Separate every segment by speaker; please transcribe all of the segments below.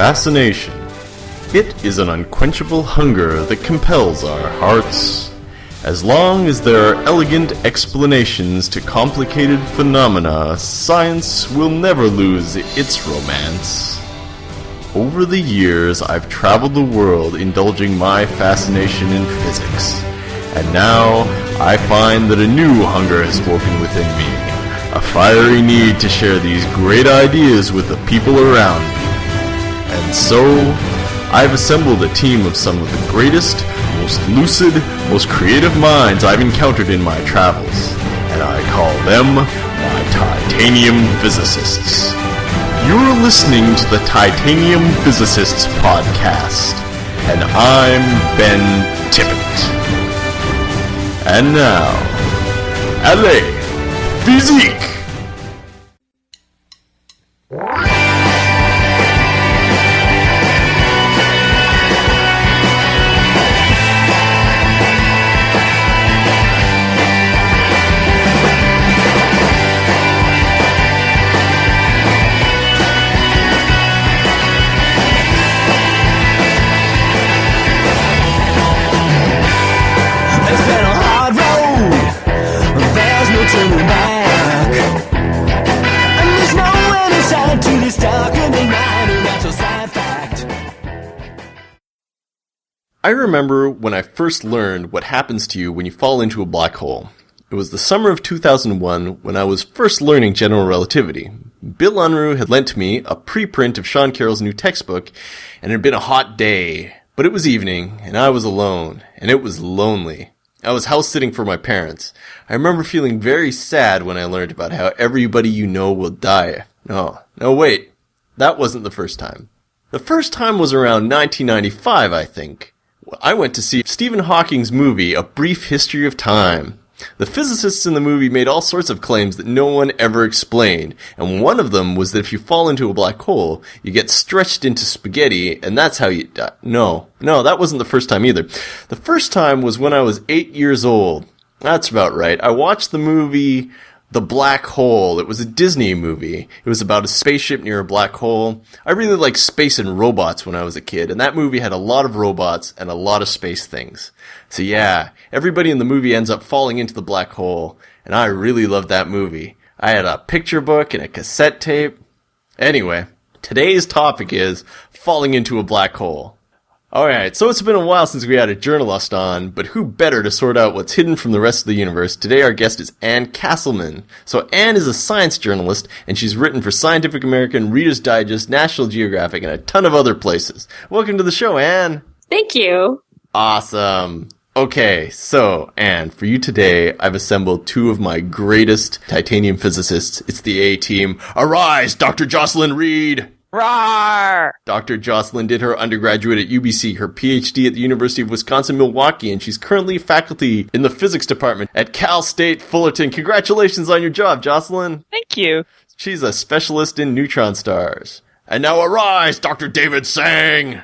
Speaker 1: fascination. It is an unquenchable hunger that compels our hearts. As long as there are elegant explanations to complicated phenomena, science will never lose its romance. Over the years, I've traveled the world indulging my fascination in physics. And now, I find that a new hunger has woken within me. A fiery need to share these great ideas with the people around me. And so, I've assembled a team of some of the greatest, most lucid, most creative minds I've encountered in my travels. And I call them my Titanium Physicists. You're listening to the Titanium Physicists podcast. And I'm Ben Tippett. And now, allez, physique! I remember when I first learned what happens to you when you fall into a black hole. It was the summer of 2001 when I was first learning general relativity. Bill Unruh had lent me a preprint of Sean Carroll's new textbook, and it had been a hot day. But it was evening, and I was alone, and it was lonely. I was house-sitting for my parents. I remember feeling very sad when I learned about how everybody you know will die. No, wait. That wasn't the first time. The first time was around 1995, I think. I went to see Stephen Hawking's movie, A Brief History of Time. The physicists in the movie made all sorts of claims that no one ever explained, and one of them was that if you fall into a black hole, you get stretched into spaghetti, and that's how you die. No, that wasn't the first time either. The first time was when I was 8 years old. That's about right. I watched the movie The Black Hole. It was a Disney movie. It was about a spaceship near a black hole. I really liked space and robots when I was a kid, and that movie had a lot of robots and a lot of space things. So yeah, everybody in the movie ends up falling into the black hole, and I really loved that movie. I had a picture book and a cassette tape. Anyway, today's topic is falling into a black hole. Alright, so it's been a while since we had a journalist on, but who better to sort out what's hidden from the rest of the universe? Today our guest is Anne Casselman. So Anne is a science journalist, and she's written for Scientific American, Reader's Digest, National Geographic, and a ton of other places. Welcome to the show, Anne!
Speaker 2: Thank you!
Speaker 1: Awesome! Okay, so Anne, for you today, I've assembled two of my greatest titanium physicists. It's the A-Team. Arise, Dr. Jocelyn Reed!
Speaker 2: Roar!
Speaker 1: Dr. Jocelyn did her undergraduate at UBC, her PhD at the University of Wisconsin-Milwaukee, and she's currently faculty in the physics department at Cal State Fullerton. Congratulations on your job, Jocelyn.
Speaker 2: Thank you.
Speaker 1: She's a specialist in neutron stars. And now arise, Dr. David Sang!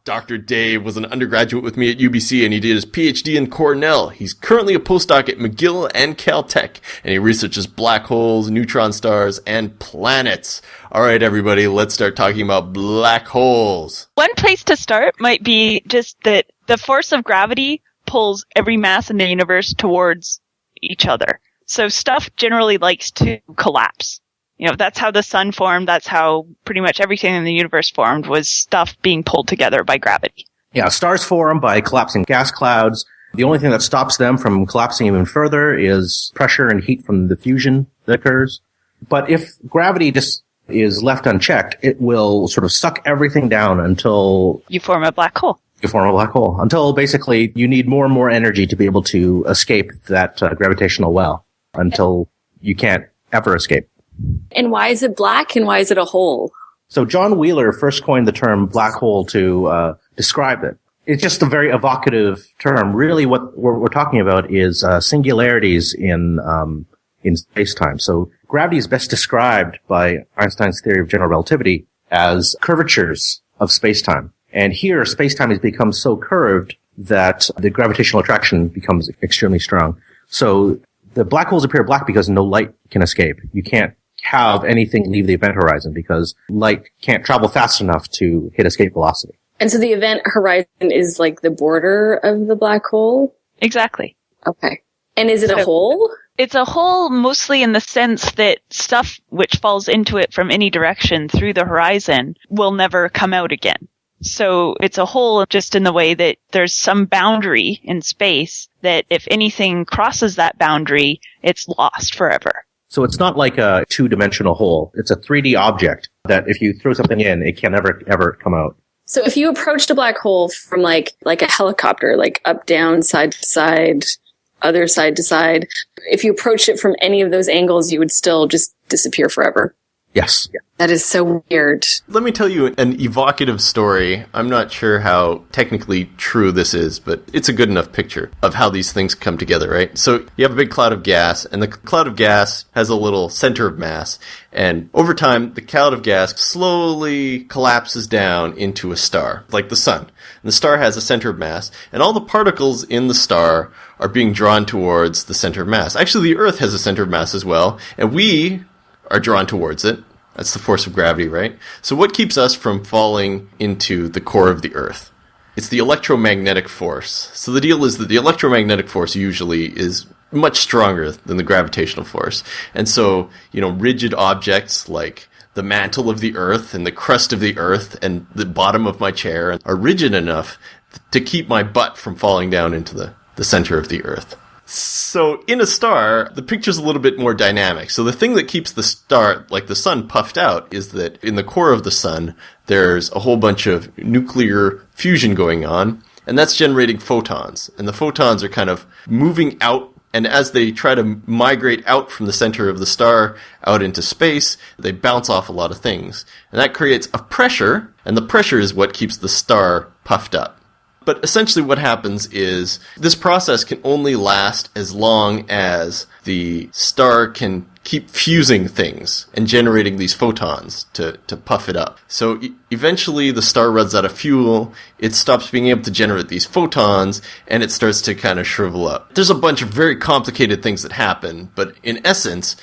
Speaker 1: Dr. Dave was an undergraduate with me at UBC, and he did his PhD in Cornell. He's currently a postdoc at McGill and Caltech, and he researches black holes, neutron stars, and planets. All right, everybody, let's start talking about black holes.
Speaker 3: One place to start might be just that the force of gravity pulls every mass in the universe towards each other. So stuff generally likes to collapse. You know, that's how the sun formed. That's how pretty much everything in the universe formed, was stuff being pulled together by gravity.
Speaker 4: Yeah, stars form by collapsing gas clouds. The only thing that stops them from collapsing even further is pressure and heat from the fusion that occurs. But if gravity just is left unchecked, it will sort of suck everything down until
Speaker 3: you form a black hole.
Speaker 4: Until basically you need more and more energy to be able to escape that gravitational well, until you can't ever escape.
Speaker 2: And why is it black and why is it a hole?
Speaker 4: So John Wheeler first coined the term black hole to describe it. It's just a very evocative term. Really what we're talking about is singularities in space-time. So gravity is best described by Einstein's theory of general relativity as curvatures of space-time. And here space-time has become so curved that the gravitational attraction becomes extremely strong. So the black holes appear black because no light can escape. You can't have anything leave the event horizon because light can't travel fast enough to hit escape velocity.
Speaker 2: And so the event horizon is like the border of the black hole?
Speaker 3: Exactly.
Speaker 2: Okay. And is it a hole?
Speaker 3: It's a hole mostly in the sense that stuff which falls into it from any direction through the horizon will never come out again. So it's a hole just in the way that there's some boundary in space that if anything crosses that boundary, it's lost forever.
Speaker 4: So it's not like a two-dimensional hole. It's a 3D object that if you throw something in, it can never, ever come out.
Speaker 2: So if you approached a black hole from like a helicopter, like up, down, side to side, other side to side, if you approached it from any of those angles, you would still just disappear forever.
Speaker 4: Yes.
Speaker 2: That is so weird.
Speaker 1: Let me tell you an evocative story. I'm not sure how technically true this is, but it's a good enough picture of how these things come together, right? So you have a big cloud of gas, and the cloud of gas has a little center of mass, and over time, the cloud of gas slowly collapses down into a star, like the sun. And the star has a center of mass, and all the particles in the star are being drawn towards the center of mass. Actually, the Earth has a center of mass as well, and we are drawn towards it. That's the force of gravity, right? So what keeps us from falling into the core of the Earth? It's the electromagnetic force. So the deal is that the electromagnetic force usually is much stronger than the gravitational force. And so, rigid objects like the mantle of the Earth and the crust of the Earth and the bottom of my chair are rigid enough to keep my butt from falling down into the center of the Earth. So in a star, the picture's a little bit more dynamic. So the thing that keeps the star, like the sun, puffed out is that in the core of the sun, there's a whole bunch of nuclear fusion going on, and that's generating photons. And the photons are kind of moving out, and as they try to migrate out from the center of the star out into space, they bounce off a lot of things. And that creates a pressure, and the pressure is what keeps the star puffed up. But essentially what happens is this process can only last as long as the star can keep fusing things and generating these photons to puff it up. So eventually the star runs out of fuel, it stops being able to generate these photons, and it starts to kind of shrivel up. There's a bunch of very complicated things that happen, but in essence,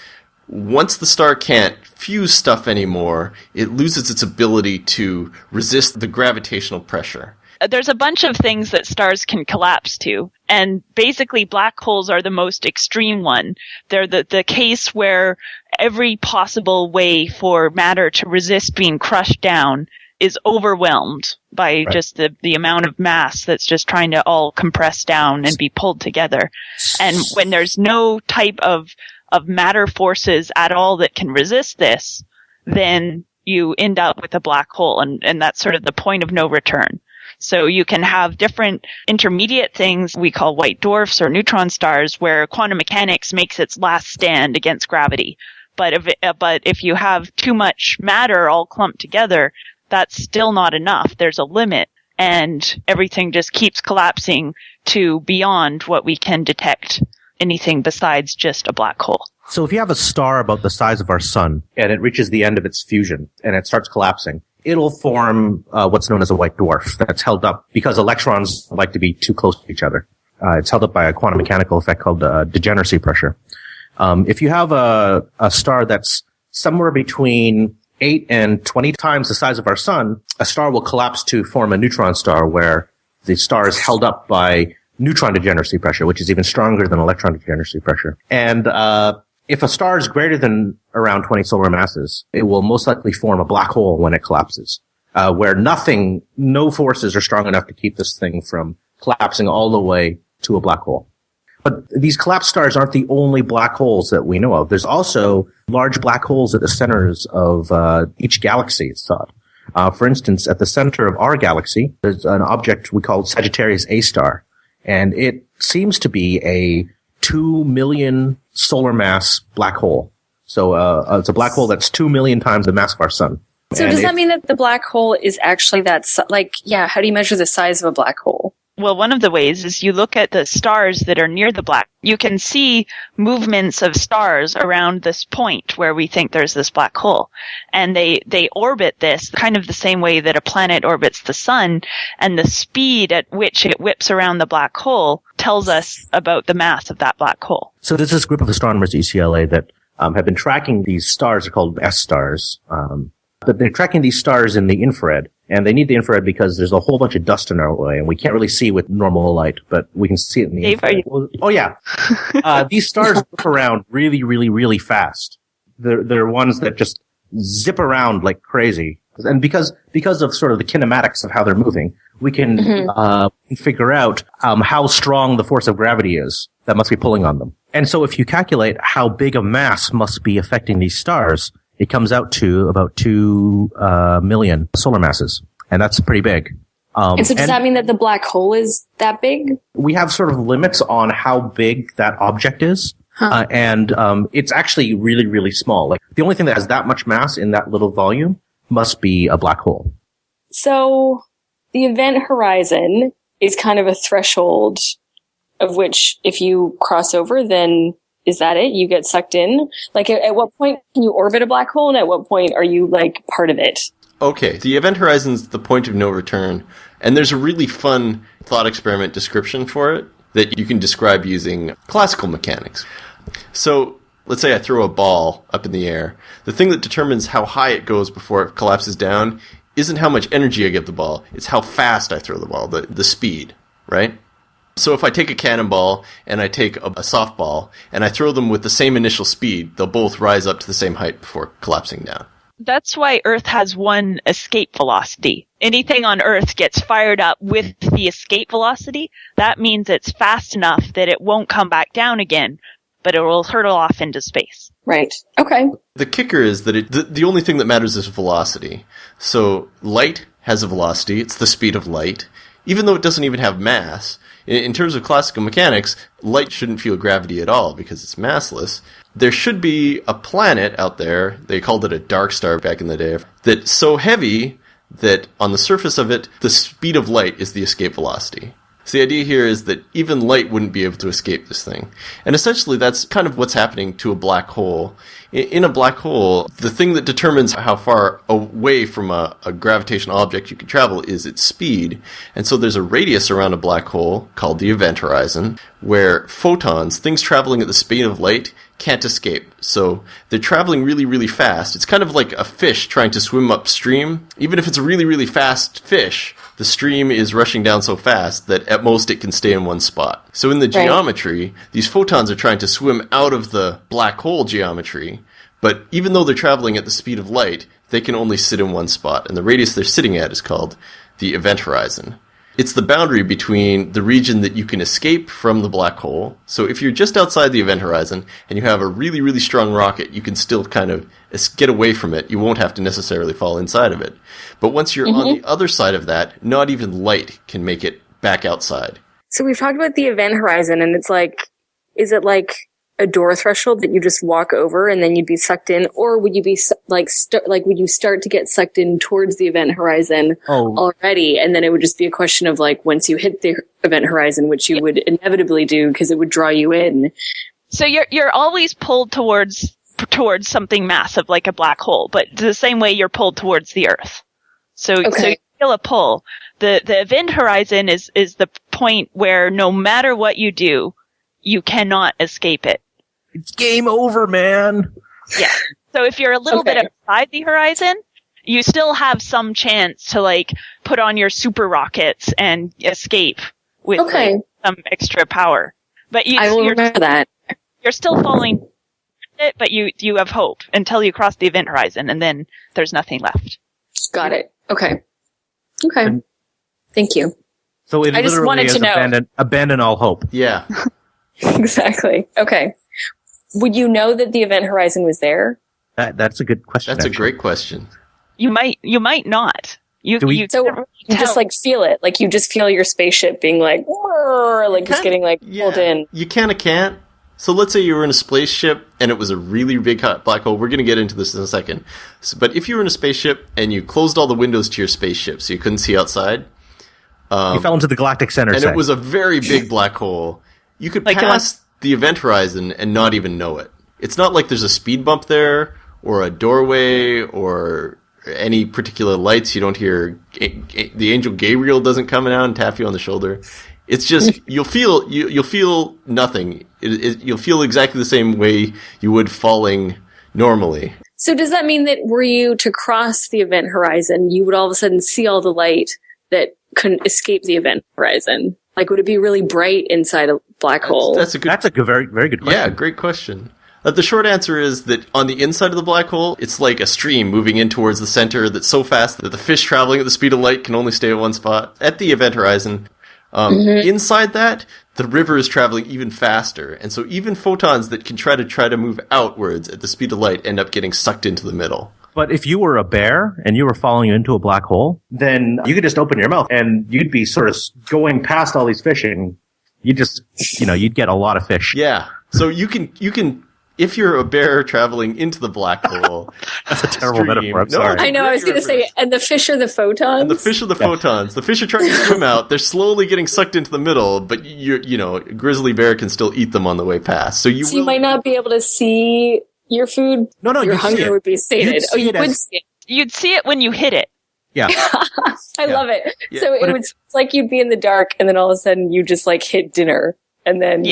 Speaker 1: once the star can't fuse stuff anymore, it loses its ability to resist the gravitational pressure.
Speaker 3: There's a bunch of things that stars can collapse to, and basically black holes are the most extreme one. They're the case where every possible way for matter to resist being crushed down is overwhelmed by just the amount of mass that's just trying to all compress down and be pulled together. And when there's no type of matter forces at all that can resist this, then you end up with a black hole, and that's sort of the point of no return. So you can have different intermediate things we call white dwarfs or neutron stars where quantum mechanics makes its last stand against gravity. But if you have too much matter all clumped together, that's still not enough. There's a limit, and everything just keeps collapsing to beyond what we can detect anything besides just a black hole.
Speaker 4: So if you have a star about the size of our sun and it reaches the end of its fusion and it starts collapsing, it'll form what's known as a white dwarf that's held up because electrons like to be too close to each other. It's held up by a quantum mechanical effect called degeneracy pressure. If you have a star that's somewhere between 8 and 20 times the size of our sun, a star will collapse to form a neutron star where the star is held up by neutron degeneracy pressure, which is even stronger than electron degeneracy pressure. And if a star is greater than around 20 solar masses, it will most likely form a black hole when it collapses, where no forces are strong enough to keep this thing from collapsing all the way to a black hole. But these collapsed stars aren't the only black holes that we know of. There's also large black holes at the centers of each galaxy, it's thought. For instance, at the center of our galaxy, there's an object we call Sagittarius A star, and it seems to be a 2 million solar mass black hole. So it's a black hole that's 2 million times the mass of our sun.
Speaker 2: So does that mean that the black hole is actually how do you measure the size of a black hole?
Speaker 3: Well, one of the ways is you look at the stars that are near the black. You can see movements of stars around this point where we think there's this black hole. And they orbit this kind of the same way that a planet orbits the sun, and the speed at which it whips around the black hole tells us about the mass of that black hole.
Speaker 4: So there's this group of astronomers at UCLA that have been tracking these stars. They're called S stars. But they're tracking these stars in the infrared, and they need the infrared because there's a whole bunch of dust in our way, and we can't really see with normal light, but we can see it in the infrared. Oh yeah. These stars move around really, really, really fast. They're ones that just zip around like crazy. And because of sort of the kinematics of how they're moving, we can figure out how strong the force of gravity is that must be pulling on them. And so if you calculate how big a mass must be affecting these stars, it comes out to about 2 million solar masses. And that's pretty big.
Speaker 2: And so does that mean that the black hole is that big?
Speaker 4: We have sort of limits on how big that object is. And it's actually really, really small. Like the only thing that has that much mass in that little volume must be a black hole.
Speaker 2: So the event horizon is kind of a threshold of which if you cross over, then is that it? You get sucked in? Like at what point can you orbit a black hole, and at what point are you like part of it?
Speaker 1: Okay, the event horizon is the point of no return, and there's a really fun thought experiment description for it that you can describe using classical mechanics. So let's say I throw a ball up in the air. The thing that determines how high it goes before it collapses down isn't how much energy I give the ball, it's how fast I throw the ball, the speed, right? So if I take a cannonball and I take a softball and I throw them with the same initial speed, they'll both rise up to the same height before collapsing down.
Speaker 3: That's why Earth has one escape velocity. Anything on Earth gets fired up with the escape velocity. That means it's fast enough that it won't come back down again, but it will hurtle off into space.
Speaker 2: Right. Okay.
Speaker 1: The kicker is that the only thing that matters is velocity. So light has a velocity. It's the speed of light. Even though it doesn't even have mass, in terms of classical mechanics, light shouldn't feel gravity at all because it's massless. There should be a planet out there, they called it a dark star back in the day, that's so heavy that on the surface of it, the speed of light is the escape velocity. So the idea here is that even light wouldn't be able to escape this thing. And essentially that's kind of what's happening to a black hole. In a black hole, the thing that determines how far away from a gravitational object you can travel is its speed. And so there's a radius around a black hole called the event horizon, where photons, things traveling at the speed of light, can't escape. So they're traveling really, really fast. It's kind of like a fish trying to swim upstream. Even if it's a really, really fast fish, the stream is rushing down so fast that at most it can stay in one spot. So in the geometry, these photons are trying to swim out of the black hole geometry, but even though they're traveling at the speed of light, they can only sit in one spot, and the radius they're sitting at is called the event horizon. It's the boundary between the region that you can escape from the black hole. So if you're just outside the event horizon and you have a really, really strong rocket, you can still kind of get away from it. You won't have to necessarily fall inside of it. But once you're on the other side of that, not even light can make it back outside.
Speaker 2: So we've talked about the event horizon, and it's like, is it like a door threshold that you just walk over and then you'd be sucked in, or would you be would you start to get sucked in towards the event horizon already, and then it would just be a question of like once you hit the event horizon, which you would inevitably do because it would draw you in.
Speaker 3: So you're always pulled towards something massive like a black hole, but the same way you're pulled towards the Earth. So you feel a pull. The event horizon is the point where no matter what you do, you cannot escape it.
Speaker 4: It's game over, man.
Speaker 3: Yeah. So if you're a little bit outside the horizon, you still have some chance to like put on your super rockets and escape with like, some extra power. But
Speaker 2: I will remember that.
Speaker 3: You're still falling it, but you have hope until you cross the event horizon, and then there's nothing left.
Speaker 2: Got it. Okay. Thank you.
Speaker 4: So it
Speaker 2: I just
Speaker 4: literally
Speaker 2: wanted
Speaker 4: is
Speaker 2: to know.
Speaker 4: abandon all hope.
Speaker 1: Yeah.
Speaker 2: Exactly. Okay. Would you know that the event horizon was there?
Speaker 4: That's a good question.
Speaker 1: That's a great question.
Speaker 3: You might not. You
Speaker 2: just like feel it, like you just feel your spaceship being like, just getting like pulled in.
Speaker 1: You kind of can't. So let's say you were in a spaceship and it was a really big hot black hole. We're going to get into this in a second. But if you were in a spaceship and you closed all the windows to your spaceship so you couldn't see outside.
Speaker 4: You fell into the galactic center.
Speaker 1: And it was a very big black hole. You could pass the event horizon and not even know it. It's not like there's a speed bump there or a doorway or any particular lights. You don't hear the angel Gabriel doesn't come out and tap you on the shoulder. It's just you'll feel nothing. You'll feel exactly the same way you would falling normally.
Speaker 2: So does that mean that were you to cross the event horizon, you would all of a sudden see all the light that couldn't escape the event horizon? Like, would it be really bright inside a black hole?
Speaker 1: That's a
Speaker 4: very, very good question.
Speaker 1: Yeah, great question. The short answer is that on the inside of the black hole, it's like a stream moving in towards the center that's so fast that the fish traveling at the speed of light can only stay at one spot at the event horizon. Inside that, the river is traveling even faster, and so even photons that can try to move outwards at the speed of light end up getting sucked into the middle.
Speaker 4: But if you were a bear and you were falling into a black hole, then you could just open your mouth and you'd be sort of going past all these fish and you'd get a lot of fish.
Speaker 1: Yeah. So you can if you're a bear traveling into the black hole.
Speaker 4: That's a terrible metaphor. I'm sorry.
Speaker 2: I know, I was going to say, and the fish are the photons?
Speaker 1: And the fish are the photons. The fish are trying to swim out. They're slowly getting sucked into the middle, but a grizzly bear can still eat them on the way past. So you
Speaker 2: might not be able to see your food.
Speaker 4: No,
Speaker 2: your hunger would be sated. You would see it.
Speaker 3: You'd see it when you hit it.
Speaker 4: Yeah.
Speaker 2: I love it.
Speaker 1: Yeah.
Speaker 2: So it's like you'd be in the dark and then all of a sudden you just like hit dinner and then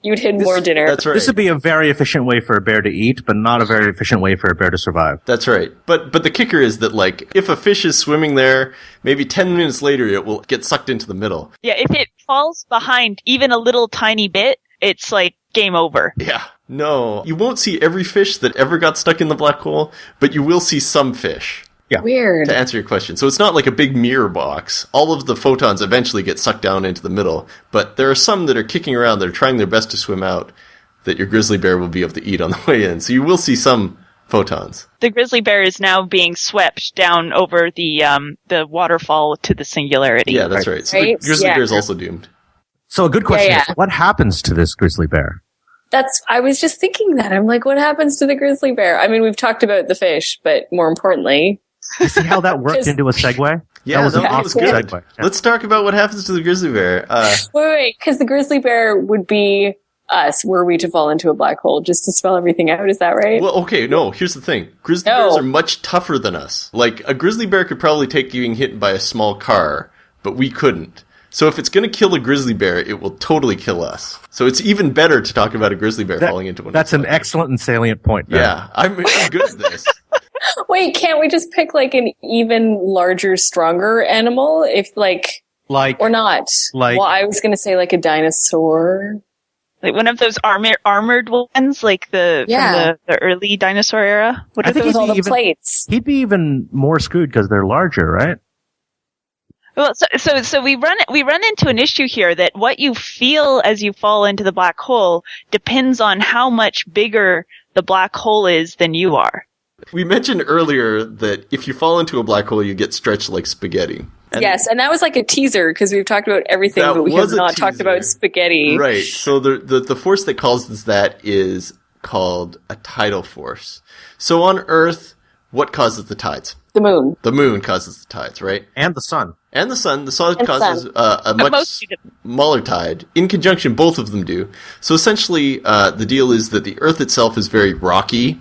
Speaker 2: you'd hit more dinner.
Speaker 1: That's right.
Speaker 4: This would be a very efficient way for a bear to eat, but not a very efficient way for a bear to survive.
Speaker 1: That's right. But the kicker is that, like, if a fish is swimming there, maybe 10 minutes later it will get sucked into the middle.
Speaker 3: Yeah, if it falls behind even a little tiny bit, it's like game over.
Speaker 1: Yeah. No. You won't see every fish that ever got stuck in the black hole, but you will see some fish.
Speaker 4: Yeah.
Speaker 2: Weird.
Speaker 1: To answer your question. So it's not like a big mirror box. All of the photons eventually get sucked down into the middle, but there are some that are kicking around that are trying their best to swim out that your grizzly bear will be able to eat on the way in. So you will see some photons.
Speaker 3: The grizzly bear is now being swept down over the waterfall to the singularity.
Speaker 1: Yeah, that's right. So the grizzly bear is also doomed.
Speaker 4: So a good question is, what happens to this grizzly bear?
Speaker 2: I was just thinking that. I'm like, what happens to the grizzly bear? I mean, we've talked about the fish, but more importantly...
Speaker 4: You see how that worked into a segue?
Speaker 1: Yeah, that was good. Segue. Yeah. Let's talk about what happens to the grizzly bear.
Speaker 2: Wait, because the grizzly bear would be us were we to fall into a black hole, just to spell everything out. Is that right?
Speaker 1: Well, okay, no, here's the thing. Grizzly bears are much tougher than us. Like, a grizzly bear could probably take getting hit by a small car, but we couldn't. So if it's going to kill a grizzly bear, it will totally kill us. So it's even better to talk about a grizzly bear falling into one.
Speaker 4: That's an excellent and salient point. Ben.
Speaker 1: Yeah, I'm good at this.
Speaker 2: Wait, can't we just pick like an even larger, stronger animal? If like or not? Well, I was going to say like a dinosaur.
Speaker 3: Like one of those armored ones, like from the early dinosaur era.
Speaker 2: What are those all the plates?
Speaker 4: He'd be even more screwed because they're larger, right?
Speaker 3: Well, so we run into an issue here that what you feel as you fall into the black hole depends on how much bigger the black hole is than you are.
Speaker 1: We mentioned earlier that if you fall into a black hole, you get stretched like spaghetti.
Speaker 2: Yes, and that was like a teaser because we've talked about everything, but we have not talked about spaghetti.
Speaker 1: Right. So the force that causes that is called a tidal force. So on Earth, what causes the tides?
Speaker 2: The moon.
Speaker 1: The moon causes the tides, right?
Speaker 4: And the sun.
Speaker 1: And the sun. The sun causes a much smaller tide. In conjunction, both of them do. So essentially, the deal is that the Earth itself is very rocky,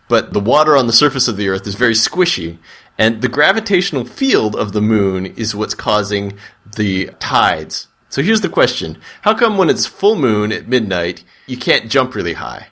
Speaker 1: but the water on the surface of the Earth is very squishy. And the gravitational field of the moon is what's causing the tides. So here's the question. How come when it's full moon at midnight, you can't jump really high?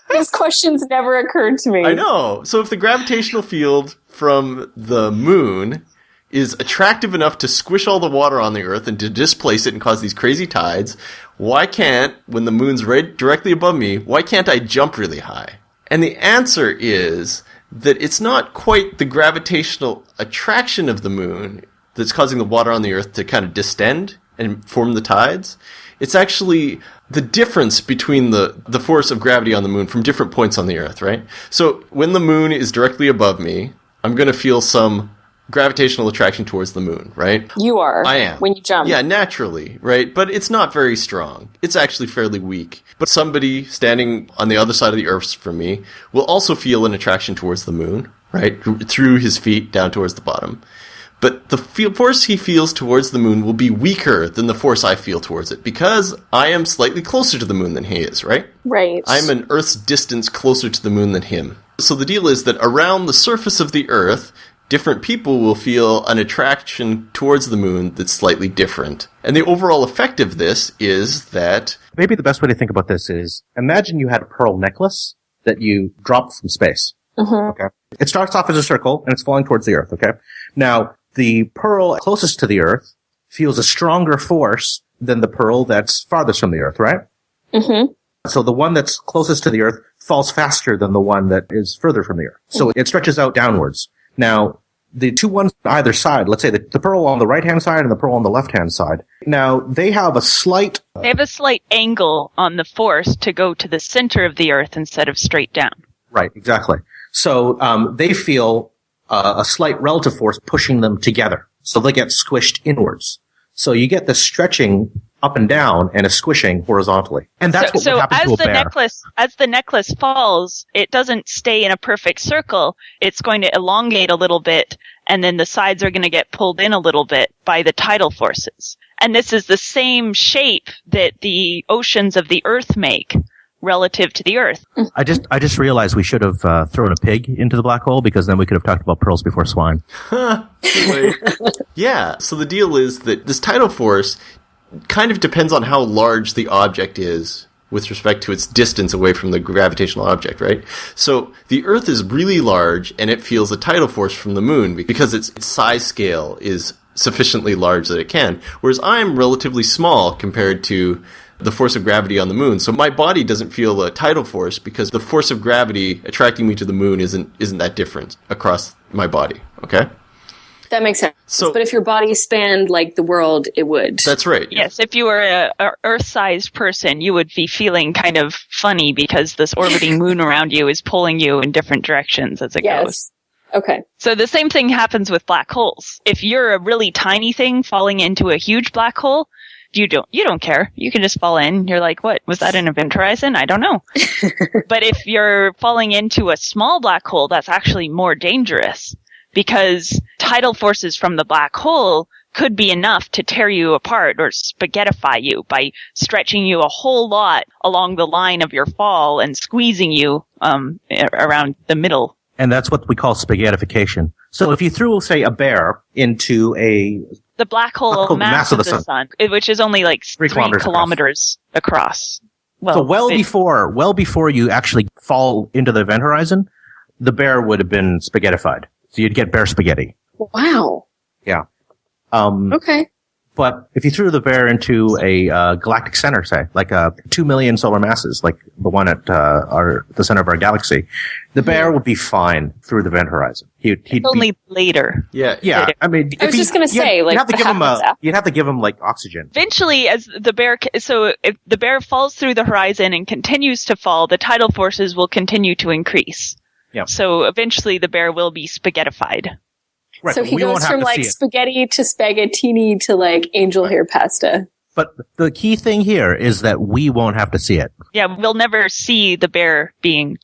Speaker 2: These questions never occurred to me.
Speaker 1: I know. So if the gravitational field from the moon is attractive enough to squish all the water on the Earth and to displace it and cause these crazy tides, why can't, when the moon's right directly above me, why can't I jump really high? And the answer is that it's not quite the gravitational attraction of the moon that's causing the water on the Earth to kind of distend and form the tides. It's actually the difference between the force of gravity on the moon from different points on the Earth, right? So when the moon is directly above me, I'm going to feel some gravitational attraction towards the moon, right?
Speaker 2: You are.
Speaker 1: I am.
Speaker 2: When you jump.
Speaker 1: Yeah, naturally, right? But it's not very strong. It's actually fairly weak. But somebody standing on the other side of the Earth from me will also feel an attraction towards the moon, right? Through his feet down towards the bottom. But the force he feels towards the moon will be weaker than the force I feel towards it because I am slightly closer to the moon than he is, right?
Speaker 2: Right.
Speaker 1: I'm an Earth's distance closer to the moon than him. So the deal is that around the surface of the Earth, different people will feel an attraction towards the moon that's slightly different. And the overall effect of this is that...
Speaker 4: Maybe the best way to think about this is, imagine you had a pearl necklace that you dropped from space. Okay. It starts off as a circle, and it's falling towards the Earth, okay? Now, the pearl closest to the Earth feels a stronger force than the pearl that's farthest from the Earth, right? Mm-hmm. So the one that's closest to the Earth falls faster than the one that is further from the Earth. So it stretches out downwards. Now, the two ones on either side, let's say the pearl on the right-hand side and the pearl on the left-hand side, now they have a slight...
Speaker 3: They have a slight angle on the force to go to the center of the Earth instead of straight down.
Speaker 4: Right, exactly. So they feel a slight relative force pushing them together. So they get squished inwards. So you get the stretching up and down and a squishing horizontally. And that's what happens to a bear.
Speaker 3: As the necklace falls, it doesn't stay in a perfect circle. It's going to elongate a little bit, and then the sides are going to get pulled in a little bit by the tidal forces. And this is the same shape that the oceans of the Earth make relative to the Earth.
Speaker 4: I just realized we should have thrown a pig into the black hole, because then we could have talked about pearls before swine.
Speaker 1: Yeah, so the deal is that this tidal force kind of depends on how large the object is with respect to its distance away from the gravitational object, right? So the Earth is really large, and it feels a tidal force from the moon because its size scale is sufficiently large that it can, whereas I'm relatively small compared to the force of gravity on the moon. So my body doesn't feel a tidal force because the force of gravity attracting me to the moon isn't that different across my body, okay?
Speaker 2: That makes sense. But if your body spanned like the world, it would.
Speaker 1: That's right.
Speaker 3: Yes, if you were a Earth-sized person, you would be feeling kind of funny because this orbiting moon around you is pulling you in different directions as it goes.
Speaker 2: Okay.
Speaker 3: So the same thing happens with black holes. If you're a really tiny thing falling into a huge black hole, you don't care. You can just fall in. You're like, what? Was that an event horizon? I don't know. But if you're falling into a small black hole, that's actually more dangerous, because tidal forces from the black hole could be enough to tear you apart or spaghettify you by stretching you a whole lot along the line of your fall and squeezing you around the middle.
Speaker 4: And that's what we call spaghettification. So if you threw, say, a bear into
Speaker 3: the black hole mass of the sun, which is only like 3 kilometers across. Well,
Speaker 4: so well before you actually fall into the event horizon, the bear would have been spaghettified. So you'd get bear spaghetti.
Speaker 2: Wow.
Speaker 4: Yeah.
Speaker 2: Okay.
Speaker 4: But if you threw the bear into a galactic center, say, like 2 million solar masses, like the one at the center of our galaxy, the bear would be fine through the event horizon. He'd
Speaker 3: only later.
Speaker 1: Yeah.
Speaker 4: I mean,
Speaker 2: I was just going to say, like,
Speaker 4: you'd have to give him like oxygen.
Speaker 3: Eventually, as the bear, so if the bear falls through the horizon and continues to fall, the tidal forces will continue to increase.
Speaker 4: Yeah.
Speaker 3: So eventually, the bear will be spaghettified.
Speaker 4: Right,
Speaker 2: so he goes from like spaghetti to spaghettini to like angel hair pasta.
Speaker 4: But the key thing here is that we won't have to see it.
Speaker 3: Yeah, we'll never see the bear being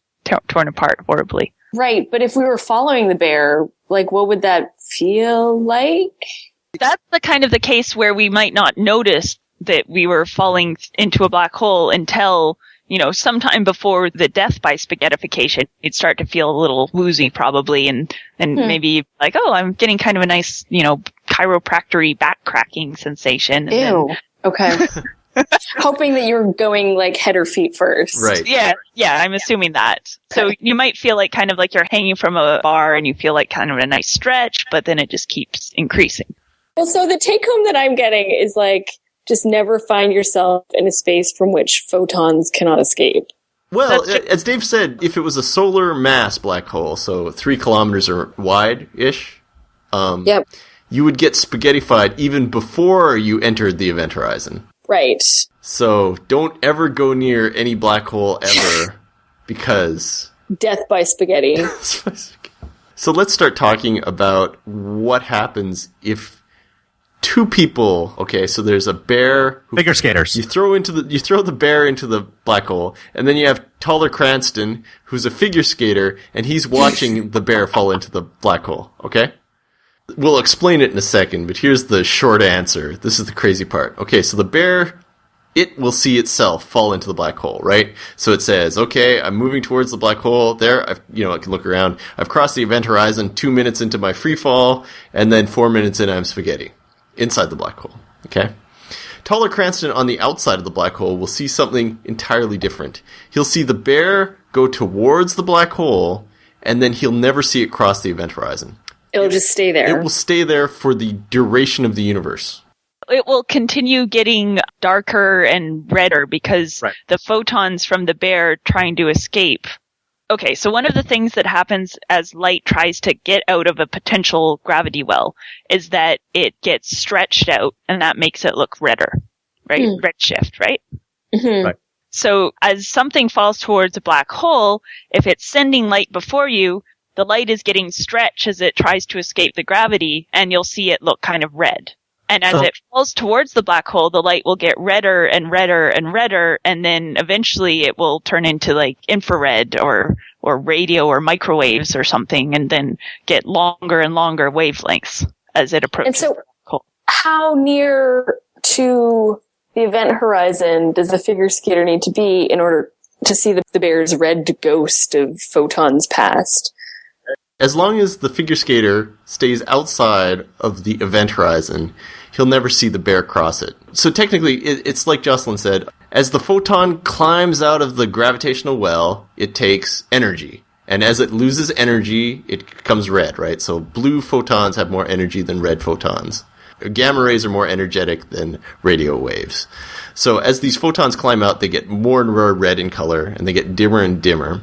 Speaker 3: torn apart horribly.
Speaker 2: Right, but if we were following the bear, like what would that feel like?
Speaker 3: That's the case where we might not notice that we were falling into a black hole until, sometime before the death by spaghettification. You'd start to feel a little woozy probably and maybe like, oh, I'm getting kind of a nice, chiropractic back cracking sensation.
Speaker 2: Ew. Okay. Hoping that you're going like head or feet first.
Speaker 1: Right.
Speaker 3: Yeah, I'm assuming that. So you might feel like kind of like you're hanging from a bar and you feel like kind of a nice stretch, but then it just keeps increasing.
Speaker 2: Well, so the take home that I'm getting is like, just never find yourself in a space from which photons cannot escape.
Speaker 1: Well, as Dave said, if it was a solar mass black hole, so 3 kilometers or wide-ish, you would get spaghettified even before you entered the event horizon.
Speaker 2: Right.
Speaker 1: So don't ever go near any black hole ever, because...
Speaker 2: Death by spaghetti.
Speaker 1: So let's start talking about what happens if... 2 people. Okay, so there's a bear.
Speaker 4: Figure skaters.
Speaker 1: You throw the bear into the black hole, and then you have Taller Cranston, who's a figure skater, and he's watching the bear fall into the black hole. Okay, we'll explain it in a second, but here's the short answer. This is the crazy part. Okay, so the bear it will see itself fall into the black hole, right? So it says, okay, I'm moving towards the black hole there. I can look around. I've crossed the event horizon 2 minutes into my free fall, and then 4 minutes in, I'm spaghetti inside the black hole. Okay. Taller Cranston on the outside of the black hole will see something entirely different. He'll see the bear go towards the black hole, and then he'll never see it cross the event horizon.
Speaker 2: It'll just stay there.
Speaker 1: It will stay there for the duration of the universe.
Speaker 3: It will continue getting darker and redder because the photons from the bear trying to escape. Okay, so one of the things that happens as light tries to get out of a potential gravity well is that it gets stretched out, and that makes it look redder, right? Redshift, right?
Speaker 2: Mm-hmm.
Speaker 4: Right.
Speaker 3: So as something falls towards a black hole, if it's sending light before you, the light is getting stretched as it tries to escape the gravity, and you'll see it look kind of red. And as it falls towards the black hole, the light will get redder and redder and redder, and then eventually it will turn into like infrared or radio or microwaves or something, and then get longer and longer wavelengths as it approaches.
Speaker 2: And so,
Speaker 3: the black hole.
Speaker 2: How near to the event horizon does the figure skater need to be in order to see the bear's red ghost of photons past?
Speaker 1: As long as the figure skater stays outside of the event horizon, he'll never see the bear cross it. So technically, it's like Jocelyn said, as the photon climbs out of the gravitational well, it takes energy. And as it loses energy, it becomes red, right? So blue photons have more energy than red photons. Gamma rays are more energetic than radio waves. So as these photons climb out, they get more and more red in color, and they get dimmer and dimmer.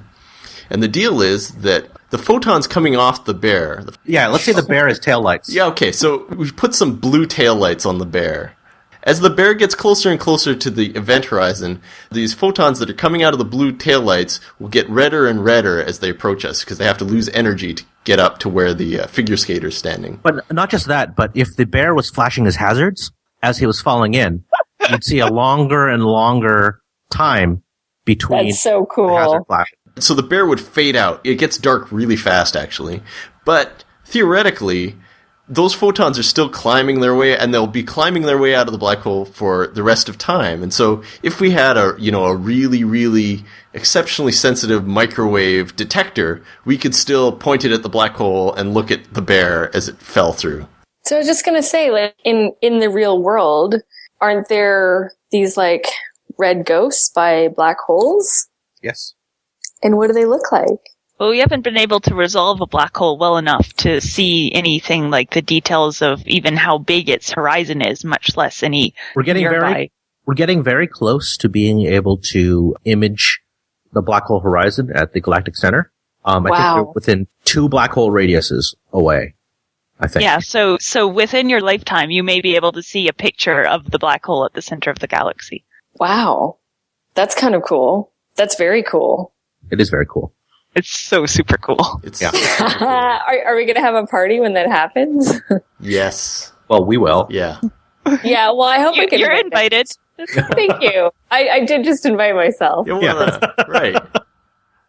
Speaker 1: And the deal is that the photons coming off the bear...
Speaker 4: Yeah, let's say the bear has taillights.
Speaker 1: Yeah, okay, so we've put some blue taillights on the bear. As the bear gets closer and closer to the event horizon, these photons that are coming out of the blue taillights will get redder and redder as they approach us, because they have to lose energy to get up to where the figure skater is standing.
Speaker 4: But not just that, but if the bear was flashing his hazards as he was falling in, you'd see a longer and longer time between
Speaker 2: That's so
Speaker 4: the
Speaker 2: cool.
Speaker 4: hazard flashing.
Speaker 1: So the bear would fade out. It gets dark really fast, actually. But theoretically, those photons are still climbing their way, and they'll be climbing their way out of the black hole for the rest of time. And so if we had a really, really exceptionally sensitive microwave detector, we could still point it at the black hole and look at the bear as it fell through.
Speaker 2: So I was just going to say, like, in the real world, aren't there these, like, red ghosts by black holes?
Speaker 4: Yes.
Speaker 2: And what do they look like?
Speaker 3: Well, we haven't been able to resolve a black hole well enough to see anything like the details of even how big its horizon is, much less any
Speaker 4: We're getting very close to being able to image the black hole horizon at the galactic center. I think we're within 2 black hole radiuses away, I think.
Speaker 3: Yeah, so within your lifetime, you may be able to see a picture of the black hole at the center of the galaxy.
Speaker 2: Wow. That's kind of cool. That's very cool.
Speaker 4: It is very cool.
Speaker 3: It's so super cool.
Speaker 1: It's
Speaker 4: Yeah.
Speaker 1: super cool.
Speaker 2: Are we going to have a party when that happens?
Speaker 1: Yes.
Speaker 4: Well, we will.
Speaker 1: Yeah.
Speaker 2: Yeah, well, I hope I can.
Speaker 3: You're invited.
Speaker 2: Thank you. I did just invite myself.
Speaker 1: Right.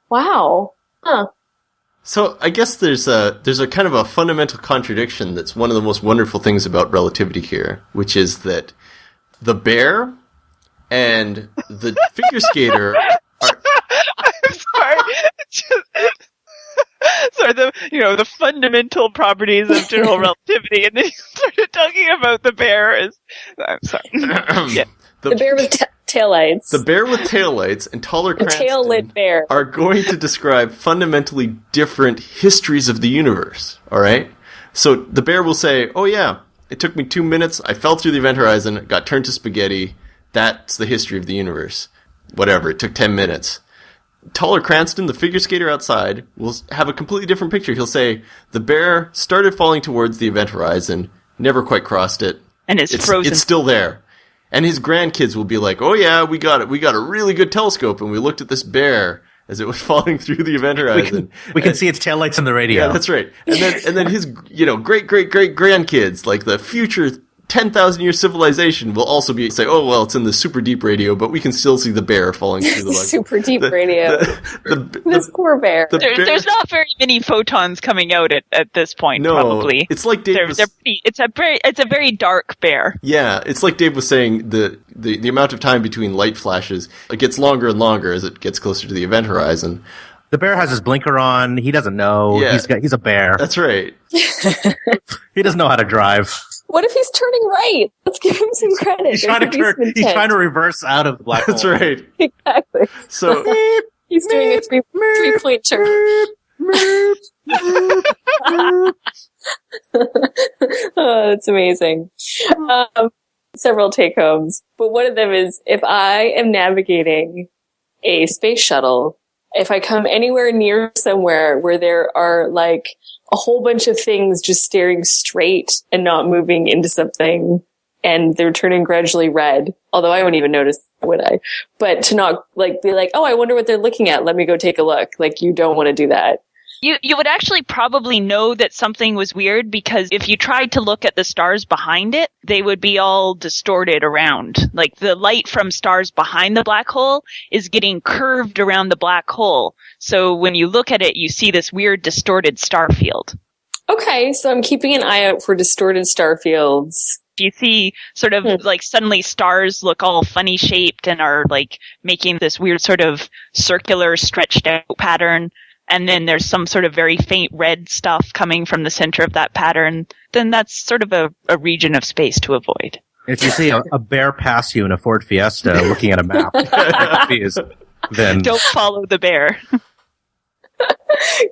Speaker 2: Wow. Huh.
Speaker 1: So I guess there's a kind of a fundamental contradiction that's one of the most wonderful things about relativity here, which is that the bear and the figure skater are...
Speaker 3: I'm sorry. Sorry, the fundamental properties of general relativity, and then you started talking about the bear as... I'm sorry. Yeah.
Speaker 2: The bear with taillights.
Speaker 1: The bear with taillights and taller
Speaker 2: A tail-lit bear.
Speaker 1: are going to describe fundamentally different histories of the universe, all right? So the bear will say, oh yeah, it took me 2 minutes, I fell through the event horizon, got turned to spaghetti, that's the history of the universe. Whatever, it took 10 minutes. Taller Cranston, the figure skater outside, will have a completely different picture. He'll say, the bear started falling towards the event horizon, never quite crossed it.
Speaker 3: And it's frozen.
Speaker 1: It's still there. And his grandkids will be like, oh yeah, we got it. We got a really good telescope, and we looked at this bear as it was falling through the event horizon.
Speaker 4: We can see its taillights in the radio.
Speaker 1: Yeah, that's right. And then his, great grandkids, like the future 10,000-year civilization will also say, oh, well, it's in the super deep radio, but we can still see the bear falling through the black hole.
Speaker 2: Super deep radio. This poor bear.
Speaker 3: There's not very many photons coming out at this point, probably.
Speaker 1: It's like Dave
Speaker 3: it's a very dark bear.
Speaker 1: Yeah, it's like Dave was saying, the amount of time between light flashes, it gets longer and longer as it gets closer to the event horizon.
Speaker 4: The bear has his blinker on. He doesn't know.
Speaker 1: Yeah.
Speaker 4: He's a bear.
Speaker 1: That's right.
Speaker 4: He doesn't know how to drive.
Speaker 2: What if he's turning right? Let's give him some credit.
Speaker 4: He's trying to reverse out of the black hole.
Speaker 1: That's right.
Speaker 2: Exactly.
Speaker 1: So
Speaker 2: he's doing a three-point turn. Oh, that's amazing. Several take-homes, but one of them is, if I am navigating a space shuttle, if I come anywhere near somewhere where there are like a whole bunch of things just staring straight and not moving into something, and they're turning gradually red, although I wouldn't even notice, would I? But to not like be like, oh, I wonder what they're looking at. Let me go take a look. Like, you don't want to do that.
Speaker 3: You would actually probably know that something was weird, because if you tried to look at the stars behind it, they would be all distorted around. Like, the light from stars behind the black hole is getting curved around the black hole. So when you look at it, you see this weird distorted star field.
Speaker 2: Okay, so I'm keeping an eye out for distorted star fields.
Speaker 3: You see sort of like suddenly stars look all funny shaped and are like making this weird sort of circular stretched out pattern. And then there's some sort of very faint red stuff coming from the center of that pattern, then that's sort of a region of space to avoid.
Speaker 4: If you see a bear pass you in a Ford Fiesta looking at a map, then
Speaker 3: don't follow the bear.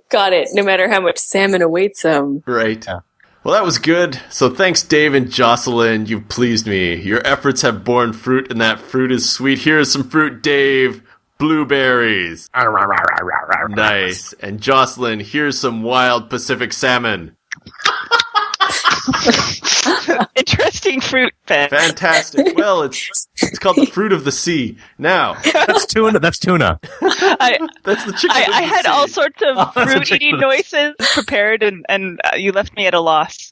Speaker 2: Got it. No matter how much salmon awaits them.
Speaker 1: Right. Yeah. Well, that was good. So thanks, Dave and Jocelyn. You've pleased me. Your efforts have borne fruit, and that fruit is sweet. Here's some fruit, Dave. Blueberries. Nice. And Jocelyn, here's some wild Pacific salmon.
Speaker 3: Interesting fruit, Ben.
Speaker 1: Fantastic. Well, it's called the fruit of the sea. Now.
Speaker 4: That's tuna. That's
Speaker 1: the chicken.
Speaker 3: I had all sorts of fruit-eating noises prepared, and you left me at a loss.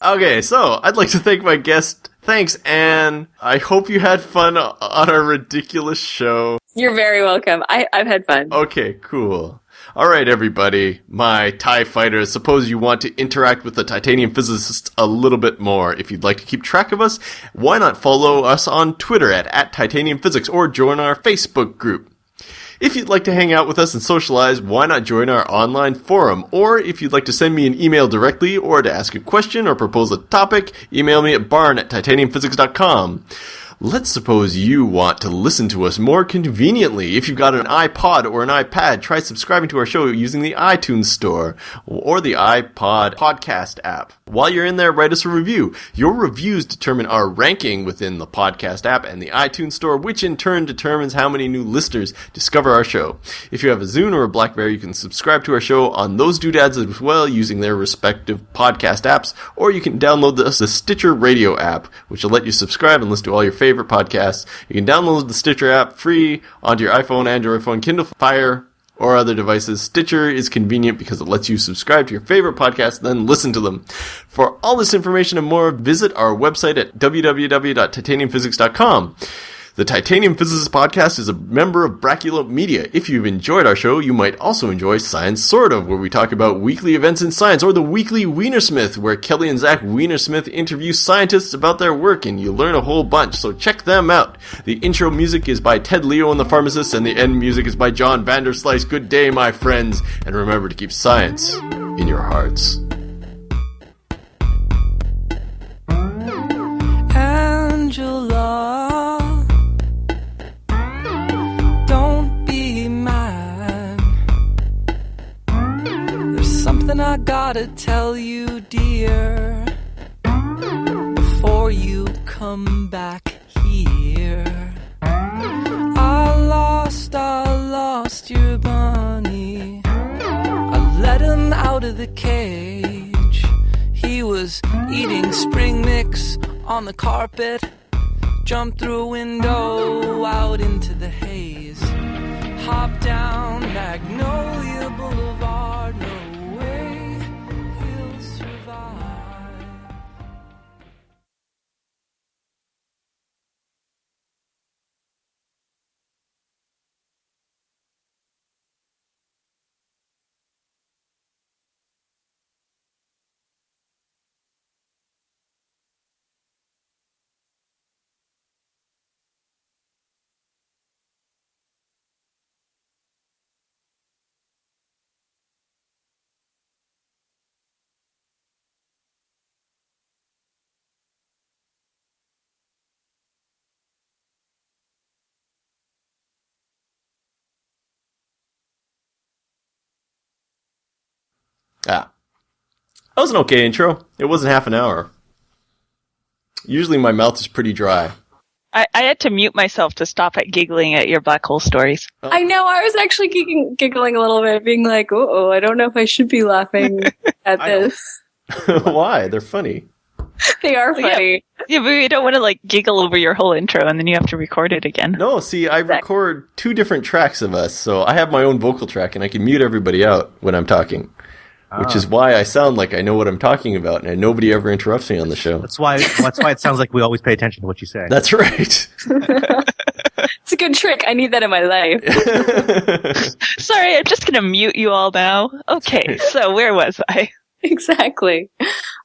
Speaker 1: Okay, so I'd like to thank my guest. Thanks, Anne. I hope you had fun on our ridiculous show.
Speaker 2: You're very welcome. I've had fun.
Speaker 1: Okay, cool. All right, everybody. My TIE fighters, suppose you want to interact with the titanium physicists a little bit more. If you'd like to keep track of us, why not follow us on Twitter at Titanium Physics or join our Facebook group. If you'd like to hang out with us and socialize, why not join our online forum? Or if you'd like to send me an email directly or to ask a question or propose a topic, email me at barn@titaniumphysics.com. Let's suppose you want to listen to us more conveniently. If you've got an iPod or an iPad, try subscribing to our show using the iTunes Store or the iPod podcast app. While you're in there, write us a review. Your reviews determine our ranking within the podcast app and the iTunes Store, which in turn determines how many new listeners discover our show. If you have a Zune or a BlackBerry, you can subscribe to our show on those doodads as well using their respective podcast apps, or you can download the Stitcher Radio app, which will let you subscribe and listen to all your favorite podcasts. You can download the Stitcher app free onto your iPhone, Android phone, Kindle Fire, or other devices. Stitcher is convenient because it lets you subscribe to your favorite podcasts and then listen to them. For all this information and more, visit our website at www.titaniumphysics.com. The Titanium Physicist Podcast is a member of Brachylope Media. If you've enjoyed our show, you might also enjoy Science Sort Of, where we talk about weekly events in science, or the Weekly Wienersmith, where Kelly and Zach Wienersmith interview scientists about their work, and you learn a whole bunch, so check them out. The intro music is by Ted Leo and the Pharmacist, and the end music is by John Vanderslice. Good day, my friends, and remember to keep science in your hearts.
Speaker 5: Angela, something I gotta tell you, dear, before you come back here. I lost your bunny. I let him out of the cage. He was eating spring mix on the carpet. Jumped through a window out into the haze. Hop down Magnolia Boulevard. No
Speaker 1: That was an okay intro. It wasn't half an hour. Usually my mouth is pretty dry.
Speaker 3: I had to mute myself to stop at giggling at your black hole stories.
Speaker 2: I know, I was actually giggling a little bit, being like, oh, I don't know if I should be laughing at this.
Speaker 1: Why? They're funny.
Speaker 2: They are funny.
Speaker 3: Yeah, but we don't want to like giggle over your whole intro and then you have to record it again.
Speaker 1: No, see, I record 2 different tracks of us, so I have my own vocal track and I can mute everybody out when I'm talking. Which is why I sound like I know what I'm talking about, and nobody ever interrupts me on the show.
Speaker 4: That's why it sounds like we always pay attention to what you say.
Speaker 1: That's right.
Speaker 2: It's a good trick. I need that in my life.
Speaker 3: Sorry, I'm just going to mute you all now. Okay, so where was I?
Speaker 2: Exactly.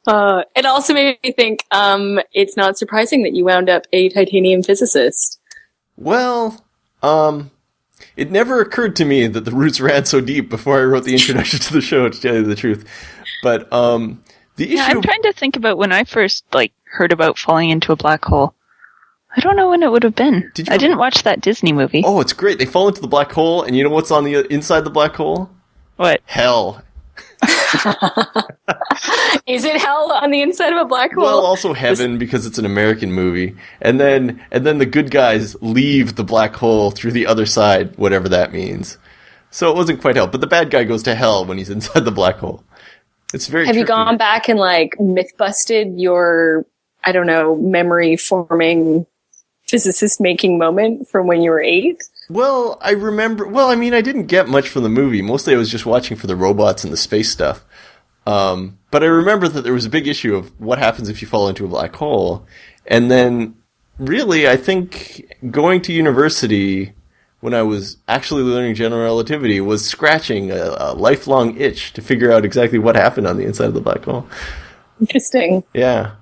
Speaker 2: It also made me think it's not surprising that you wound up a titanium physicist.
Speaker 1: Well, it never occurred to me that the roots ran so deep before I wrote the introduction to the show, to tell you the truth. But the issue...
Speaker 3: Yeah, I'm trying to think about when I first heard about falling into a black hole. I don't know when it would have been. I didn't watch that Disney movie.
Speaker 1: Oh, it's great. They fall into the black hole, and you know what's on the inside the black hole?
Speaker 3: What?
Speaker 1: Hell.
Speaker 2: Is it hell on the inside of a black hole?
Speaker 1: Well, also heaven, because it's an American movie. And then the good guys leave the black hole through the other side, whatever that means. So it wasn't quite hell, but the bad guy goes to hell when he's inside the black hole. It's very
Speaker 2: Have
Speaker 1: trippy.
Speaker 2: you gone back and myth busted your, I don't know, memory forming physicist making moment from when you were 8?
Speaker 1: Well, I remember... Well, I mean, I didn't get much from the movie. Mostly I was just watching for the robots and the space stuff. But I remember that there was a big issue of what happens if you fall into a black hole. And then, really, I think going to university when I was actually learning general relativity was scratching a lifelong itch to figure out exactly what happened on the inside of the black hole.
Speaker 2: Interesting.
Speaker 1: Yeah.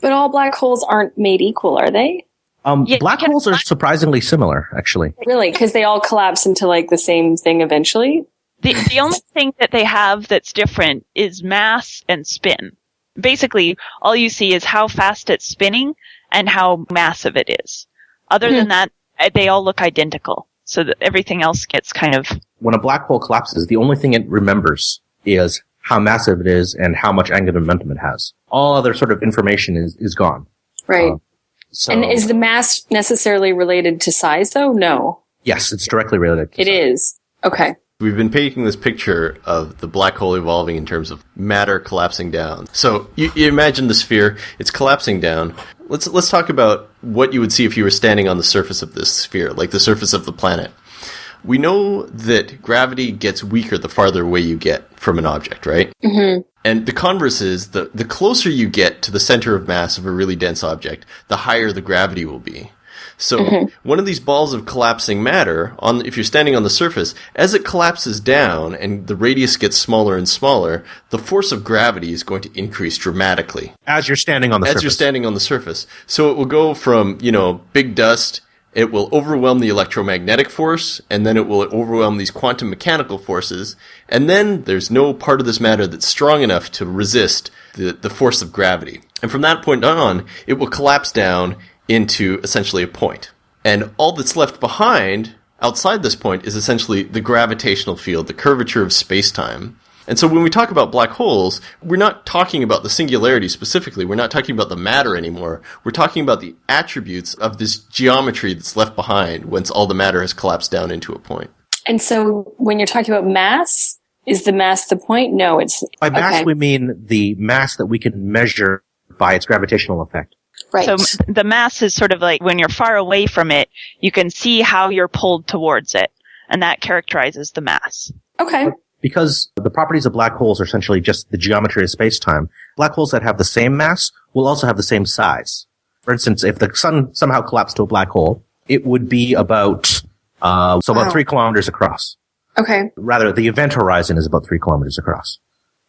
Speaker 2: But all black holes aren't made equal, are they?
Speaker 4: Black holes are surprisingly similar, actually.
Speaker 2: Really? Because they all collapse into the same thing eventually?
Speaker 3: The only thing that they have that's different is mass and spin. Basically, all you see is how fast it's spinning and how massive it is. Other than that, they all look identical. So that everything else gets kind of...
Speaker 4: When a black hole collapses, the only thing it remembers is how massive it is and how much angular momentum it has. All other sort of information is gone.
Speaker 2: Right.
Speaker 4: So,
Speaker 2: and is the mass necessarily related to size, though? No.
Speaker 4: Yes, it's directly related to
Speaker 2: size. It is. Okay.
Speaker 1: We've been painting this picture of the black hole evolving in terms of matter collapsing down. So you imagine the sphere, it's collapsing down. Let's talk about what you would see if you were standing on the surface of this sphere, like the surface of the planet. We know that gravity gets weaker the farther away you get from an object, right?
Speaker 2: Mm-hmm.
Speaker 1: And the converse is, the closer you get to the center of mass of a really dense object, the higher the gravity will be. So one of these balls of collapsing matter, if you're standing on the surface, as it collapses down and the radius gets smaller and smaller, the force of gravity is going to increase dramatically.
Speaker 4: As you're standing on the surface.
Speaker 1: As you're standing on the surface. So it will go from, big dust. It will overwhelm the electromagnetic force, and then it will overwhelm these quantum mechanical forces, and then there's no part of this matter that's strong enough to resist the force of gravity. And from that point on, it will collapse down into essentially a point. And all that's left behind, outside this point, is essentially the gravitational field, the curvature of space-time. And so when we talk about black holes, we're not talking about the singularity specifically. We're not talking about the matter anymore. We're talking about the attributes of this geometry that's left behind once all the matter has collapsed down into a point.
Speaker 2: And so when you're talking about mass, is the mass the point? No, it's...
Speaker 4: By mass, we mean the mass that we can measure by its gravitational effect.
Speaker 2: Right.
Speaker 3: So the mass is sort of like when you're far away from it, you can see how you're pulled towards it. And that characterizes the mass.
Speaker 2: Okay.
Speaker 4: Because the properties of black holes are essentially just the geometry of space-time, black holes that have the same mass will also have the same size. For instance, if the sun somehow collapsed to a black hole, it would be about 3 kilometers across.
Speaker 2: Okay.
Speaker 4: Rather, the event horizon is about 3 kilometers across.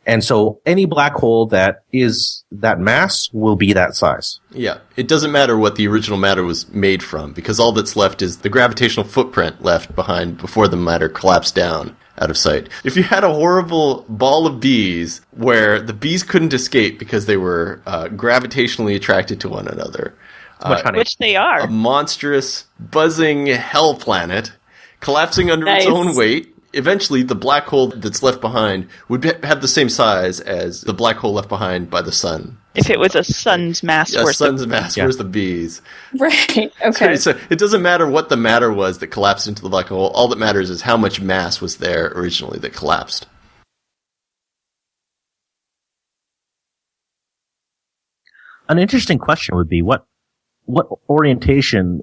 Speaker 4: And so any black hole that is that mass will be that size.
Speaker 1: Yeah. It doesn't matter what the original matter was made from, because all that's left is the gravitational footprint left behind before the matter collapsed down. out of sight. If you had a horrible ball of bees where the bees couldn't escape because they were gravitationally attracted to one another,
Speaker 3: which they are,
Speaker 1: a monstrous, buzzing hell planet collapsing under its own weight, eventually the black hole that's left behind would have the same size as the black hole left behind by the sun.
Speaker 3: If it was a sun's mass worth.
Speaker 1: A sun's mass worth of bees.
Speaker 2: Right, okay.
Speaker 1: So it doesn't matter what the matter was that collapsed into the black hole. All that matters is how much mass was there originally that collapsed.
Speaker 4: An interesting question would be, what orientation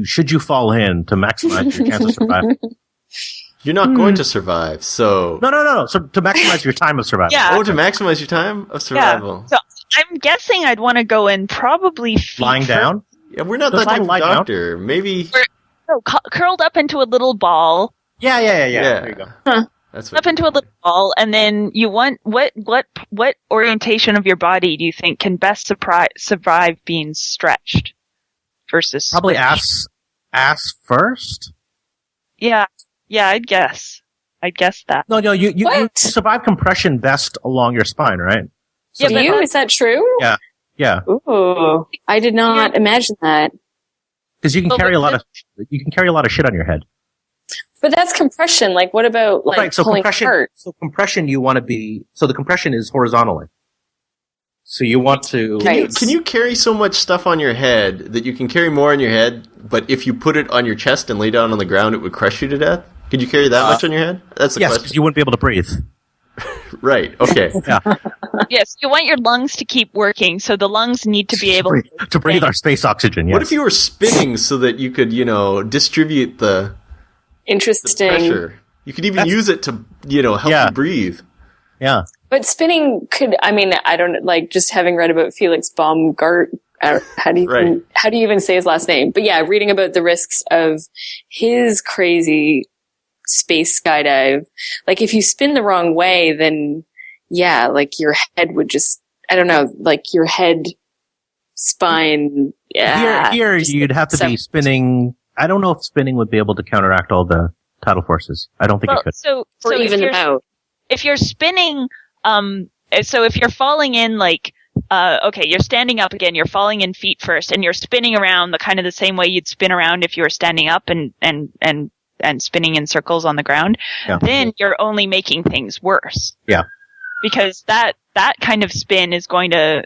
Speaker 4: should you fall in to maximize your chance of survival?
Speaker 1: You're not going to survive, so...
Speaker 4: No. So to maximize your time of survival.
Speaker 3: Yeah.
Speaker 1: Oh, to maximize your time of survival.
Speaker 3: Yeah. So I'm guessing I'd want to go in probably
Speaker 4: lying down?
Speaker 1: Yeah, we're not that type of doctor.
Speaker 4: Down?
Speaker 1: Maybe...
Speaker 3: curled up into a little ball.
Speaker 4: Yeah. There you go.
Speaker 2: Huh.
Speaker 1: That's
Speaker 3: Up into a little ball, and then you want... What orientation of your body do you think can best survive being stretched versus
Speaker 4: probably
Speaker 3: switched?
Speaker 4: ass first?
Speaker 3: Yeah, I'd guess that.
Speaker 4: No, you survive compression best along your spine, right?
Speaker 2: So do you? Is that true?
Speaker 4: Yeah.
Speaker 2: Ooh, I did not imagine that.
Speaker 4: Because you can carry a lot of shit on your head.
Speaker 2: But that's compression. Like, what about pulling apart?
Speaker 4: So compression, you want to be. So the compression is horizontally. So you want to.
Speaker 1: Can you carry so much stuff on your head that you can carry more on your head, but if you put it on your chest and lay down on the ground, it would crush you to death? Could you carry that much on your head? That's the
Speaker 4: yes,
Speaker 1: question.
Speaker 4: because you wouldn't be able to breathe.
Speaker 1: Right. Okay.
Speaker 4: Yeah.
Speaker 3: Yes, you want your lungs to keep working, so the lungs need to be able
Speaker 4: to breathe our space oxygen. Yes.
Speaker 1: What if you were spinning so that you could, distribute the pressure? You could even use it to, help you breathe.
Speaker 4: Yeah.
Speaker 2: But spinning could, I don't, just having read about Felix Baumgart, how do you even say his last name? But yeah, reading about the risks of his crazy space skydive. Like, if you spin the wrong way, then your head would just, your head, spine,
Speaker 4: Here you'd have to be spinning. I don't know if spinning would be able to counteract all the tidal forces. I don't think it could.
Speaker 2: So even them out.
Speaker 3: If you're spinning, so if you're falling in you're standing up again, you're falling in feet first, and you're spinning around the same way you'd spin around if you were standing up and spinning in circles on the ground, then you're only making things worse.
Speaker 4: Yeah.
Speaker 3: Because that kind of spin is going to,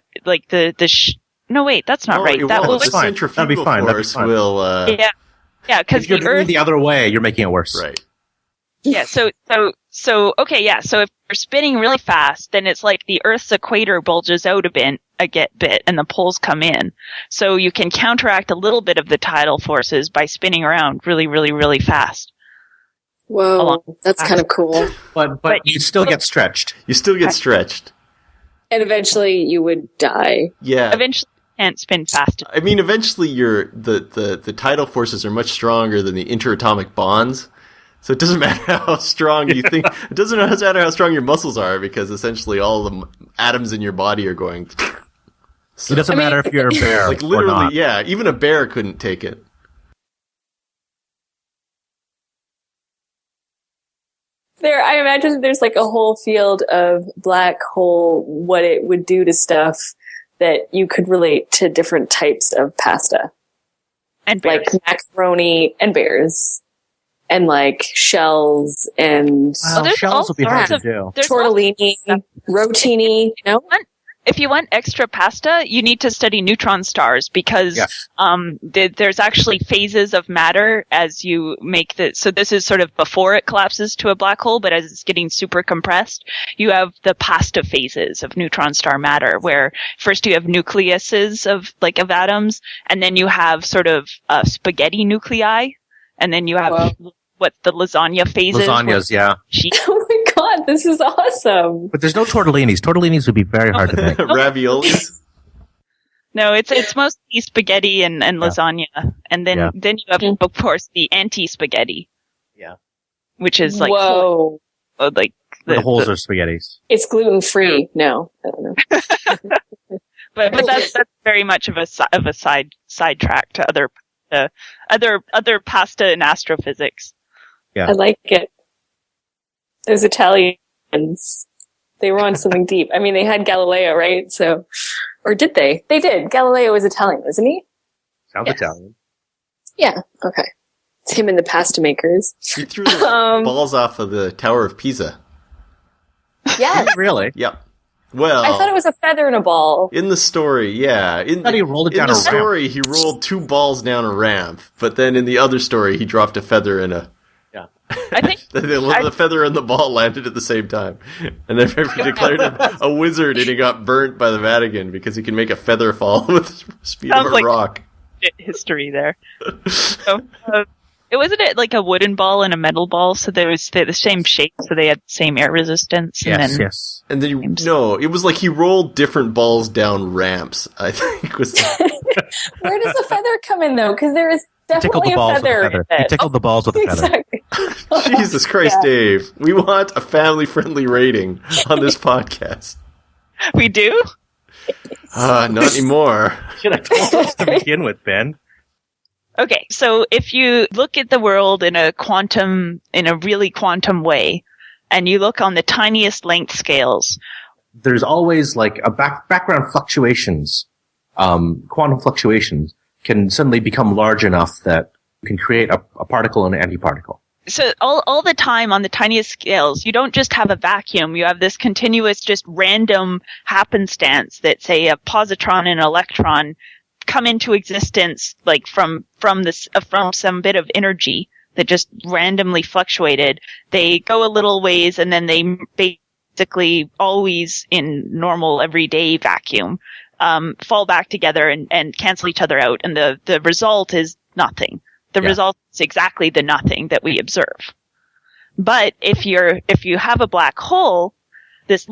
Speaker 3: no, wait, that's not right.
Speaker 1: That will
Speaker 4: be fine. That'll be fine.
Speaker 1: Will,
Speaker 3: yeah, because
Speaker 4: you're doing the other way, you're making it worse.
Speaker 1: Right.
Speaker 3: Yeah, so if you're spinning really fast, then it's like the Earth's equator bulges out a bit, and the poles come in. So you can counteract a little bit of the tidal forces by spinning around really, really, really fast.
Speaker 2: Whoa, that's kind of cool.
Speaker 4: But you still get stretched.
Speaker 1: You still get stretched.
Speaker 2: And eventually you would die.
Speaker 1: Yeah.
Speaker 3: Eventually you can't spin fast.
Speaker 1: Eventually the tidal forces are much stronger than the interatomic bonds. So it doesn't matter how strong you think. It doesn't matter how strong your muscles are, because essentially all the atoms in your body are going.
Speaker 4: So, it doesn't matter if you're a bear.
Speaker 1: Literally,
Speaker 4: or not.
Speaker 1: yeah. Even a bear couldn't take it.
Speaker 2: I imagine there's a whole field of black hole, what it would do to stuff that you could relate to different types of pasta.
Speaker 3: And bears.
Speaker 2: Like macaroni and bears. And shells and
Speaker 4: shells would be hard to do.
Speaker 2: Tortellini, rotini,
Speaker 3: If you want extra pasta, you need to study neutron stars, because there's actually phases of matter as you make so this is sort of before it collapses to a black hole, but as it's getting super compressed, you have the pasta phases of neutron star matter, where first you have nucleuses of atoms, and then you have sort of spaghetti nuclei, and then you have what the lasagna phases.
Speaker 4: Lasagnas, yeah.
Speaker 2: Oh my god, this is awesome.
Speaker 4: But there's no tortellinis. Tortellinis would be very hard to make.
Speaker 1: Raviolis?
Speaker 3: No, it's mostly spaghetti and lasagna. And then you have, of course, the anti-spaghetti.
Speaker 4: Yeah.
Speaker 3: Which is
Speaker 2: whoa.
Speaker 4: The holes are spaghettis.
Speaker 2: It's gluten-free. No, I don't know.
Speaker 3: but that's very much of a sidetrack to other pasta and astrophysics.
Speaker 4: Yeah.
Speaker 2: I like it. Those Italians, they were on something deep. I mean, they had Galileo, right? So, or did they? They did. Galileo was Italian, wasn't he?
Speaker 4: Sounds Italian.
Speaker 2: Yeah. Okay. It's him and the pasta makers.
Speaker 1: He threw the balls off of the Tower of Pisa.
Speaker 2: Yeah.
Speaker 4: Really?
Speaker 1: Yep. Well,
Speaker 2: I thought it was a feather in a ball.
Speaker 1: in the story, yeah.
Speaker 4: I thought he rolled it down
Speaker 1: in
Speaker 4: a
Speaker 1: the
Speaker 4: ramp.
Speaker 1: story, he rolled 2 balls down a ramp, but then in the other story, he dropped a feather in a...
Speaker 4: Yeah.
Speaker 3: I think
Speaker 1: the feather and the ball landed at the same time. And then he declared him a wizard, and he got burnt by the Vatican because he can make a feather fall with the speed of
Speaker 3: Sounds
Speaker 1: a
Speaker 3: like-
Speaker 1: rock.
Speaker 3: history there. So, wasn't it like a wooden ball and a metal ball? So they the same shape, so they had the same air resistance. And
Speaker 4: Yes,
Speaker 3: then,
Speaker 4: yes.
Speaker 1: And then it was like he rolled different balls down ramps, I think was
Speaker 2: Where does the feather come in, though? Because there is
Speaker 4: Tickled
Speaker 2: definitely
Speaker 4: the
Speaker 2: a
Speaker 4: balls with a
Speaker 2: feather.
Speaker 4: feather.
Speaker 2: in
Speaker 4: He
Speaker 2: it.
Speaker 4: tickled the balls with a feather.
Speaker 2: Exactly.
Speaker 1: Jesus Christ,
Speaker 2: Yeah.
Speaker 1: Dave. We want a family-friendly rating on this podcast.
Speaker 3: we do.
Speaker 1: Not anymore.
Speaker 4: Should have told us to begin with, Ben.
Speaker 3: Okay, so if you look at the world in a really quantum way, and you look on the tiniest length scales,
Speaker 4: There's always like a background fluctuations, quantum fluctuations can suddenly become large enough that you can create a particle and an antiparticle.
Speaker 3: so all the time on the tiniest scales, you don't just have a vacuum. You have this continuous, just random happenstance that, say, a positron and an electron come into existence, like from some bit of energy that just randomly fluctuated. They go a little ways, and then they basically always in normal everyday vacuum fall back together and cancel each other out, and the result is nothing. The result is exactly the nothing that we observe. But if you have a black hole, this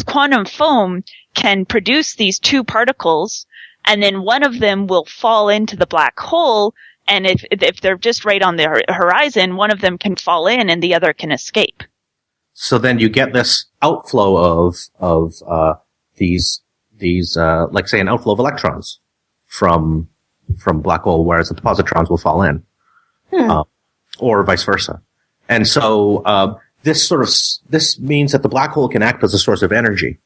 Speaker 3: quantum foam can produce these 2 particles, and then one of them will fall into the black hole, and if they're just right on the horizon, one of them can fall in and the other can escape.
Speaker 4: So then you get this outflow of these like say an outflow of electrons from black hole, whereas the positrons will fall in, or vice versa. And so this means that the black hole can act as a source of energy.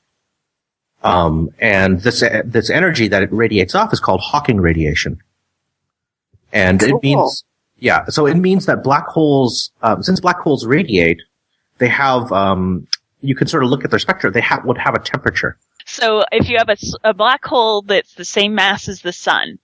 Speaker 4: And this energy that it radiates off is called Hawking radiation. And
Speaker 2: Cool.
Speaker 4: it means that black holes, since black holes radiate, they have, you can sort of look at their spectra, they would have a temperature.
Speaker 3: So if you have a black hole that's the same mass as the sun,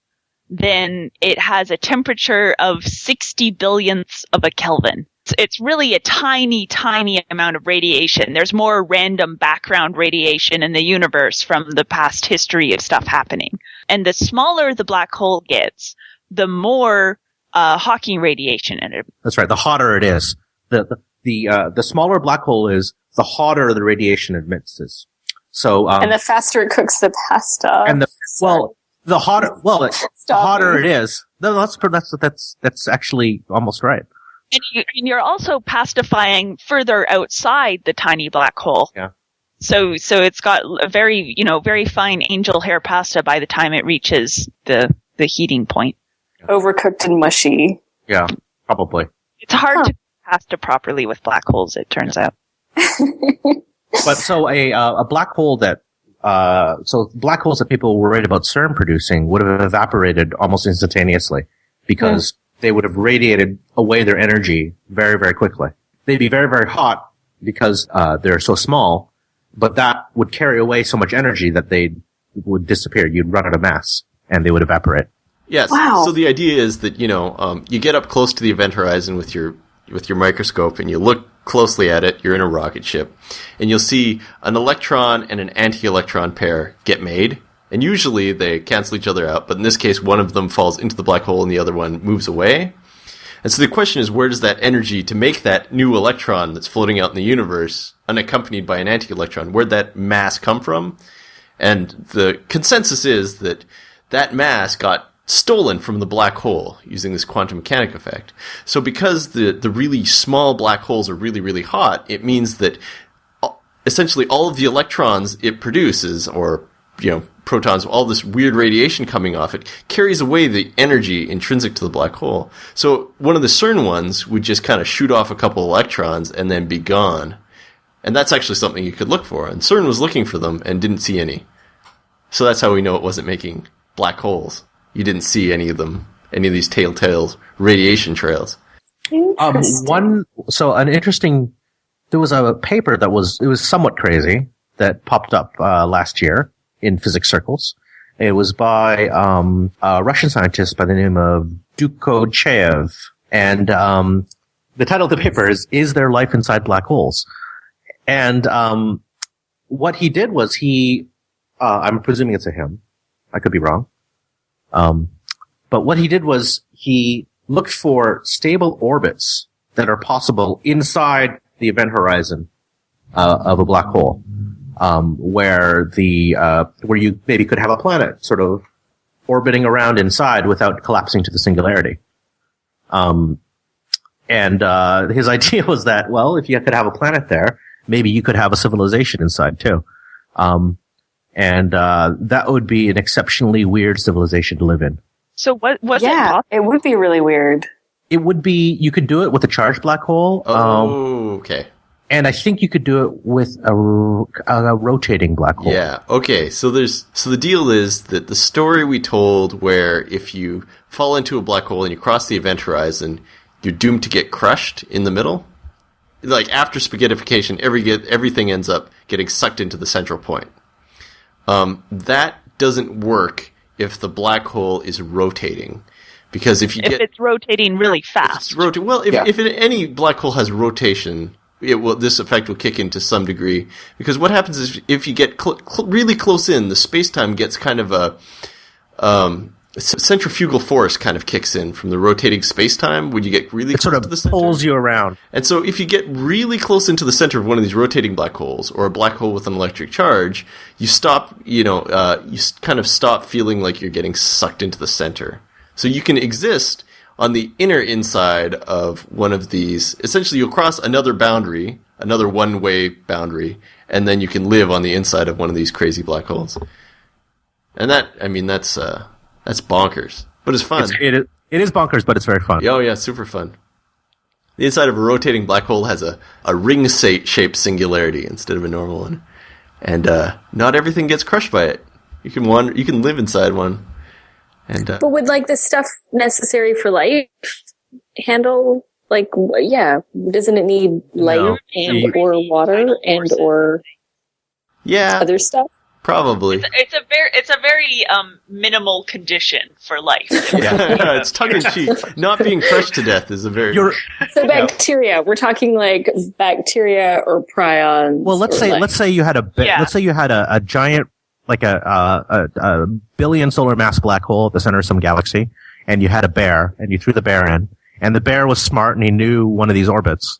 Speaker 3: then it has a temperature of 60 billionths of a Kelvin. It's really a tiny, tiny amount of radiation. There's more random background radiation in the universe from the past history of stuff happening. And the smaller the black hole gets, the more Hawking radiation in it.
Speaker 4: That's right. The hotter it is, the smaller black hole is, the hotter the radiation emits is. So,
Speaker 2: And the faster it cooks the pasta.
Speaker 4: the hotter it is. No, that's actually almost right.
Speaker 3: And you're also pastifying further outside the tiny black hole.
Speaker 4: Yeah.
Speaker 3: So it's got a very fine angel hair pasta by the time it reaches the heating point.
Speaker 2: Overcooked and mushy.
Speaker 4: Yeah, probably.
Speaker 3: It's hard to pasta properly with black holes, it turns out.
Speaker 4: But so a black hole black holes that people were worried about CERN producing would have evaporated almost instantaneously because they would have radiated away their energy very, very quickly. They'd be very, very hot because they're so small, but that would carry away so much energy that they would disappear. You'd run out of mass and they would evaporate.
Speaker 1: Yes.
Speaker 2: Wow.
Speaker 1: So the idea is that, you get up close to the event horizon with your microscope and you look closely at it. You're in a rocket ship and you'll see an electron and an anti-electron pair get made. And usually they cancel each other out. But in this case, one of them falls into the black hole and the other one moves away. And so the question is, where does that energy to make that new electron that's floating out in the universe, unaccompanied by an anti-electron, where'd that mass come from? And the consensus is that that mass got stolen from the black hole using this quantum mechanic effect. So because the really small black holes are really, really hot, it means that essentially all of the electrons it produces, or, protons, all this weird radiation coming off it, carries away the energy intrinsic to the black hole. So one of the CERN ones would just kind of shoot off a couple electrons and then be gone. And that's actually something you could look for. And CERN was looking for them and didn't see any. So that's how we know it wasn't making black holes. You didn't see any of them, any of these telltale radiation trails.
Speaker 4: There was a paper it was somewhat crazy that popped up last year in physics circles. It was by a Russian scientist by the name of Dukochev. And the title of the paper is There Life Inside Black Holes? And what he did was I'm presuming it's a him. I could be wrong. But what he did was he looked for stable orbits that are possible inside the event horizon of a black hole, where you maybe could have a planet sort of orbiting around inside without collapsing to the singularity. And his idea was that, well, if you could have a planet there, maybe you could have a civilization inside too. That would be an exceptionally weird civilization to live in.
Speaker 3: So what was
Speaker 2: it would be really weird.
Speaker 4: It would be, you could do it with a charged black hole.
Speaker 1: Okay.
Speaker 4: And I think you could do it with a rotating black hole.
Speaker 1: Yeah. Okay. So the deal is that the story we told where if you fall into a black hole and you cross the event horizon, you're doomed to get crushed in the middle. Like after spaghettification, everything ends up getting sucked into the central point. That doesn't work if the black hole is rotating. Because if it's rotating
Speaker 3: really fast.
Speaker 1: If any black hole has rotation, this effect will kick in to some degree. Because what happens is if you get really close in, the space-time gets kind of a centrifugal force kind of kicks in from the rotating space-time when you get really close to the center. It sort of
Speaker 4: pulls you around.
Speaker 1: And so if you get really close into the center of one of these rotating black holes, or a black hole with an electric charge, you kind of stop feeling like you're getting sucked into the center. So you can exist on the inner inside of one of these. Essentially, you'll cross another boundary, another one-way boundary, and then you can live on the inside of one of these crazy black holes. And that's bonkers. But it's fun.
Speaker 4: It is bonkers, but it's very fun.
Speaker 1: Oh, yeah, super fun. The inside of a rotating black hole has a ring-shaped singularity instead of a normal one. And not everything gets crushed by it. You can live inside one.
Speaker 2: But would the stuff necessary for life handle doesn't it need light or water or other stuff?
Speaker 1: Probably.
Speaker 3: It's a very minimal condition for life.
Speaker 1: Yeah, it's tongue in cheek. Not being crushed to death is a very
Speaker 2: So bacteria. We're talking bacteria or prions.
Speaker 4: Well, let's say you had a giant, like a billion solar mass black hole at the center of some galaxy, and you had a bear, and you threw the bear in, and the bear was smart, and he knew one of these orbits.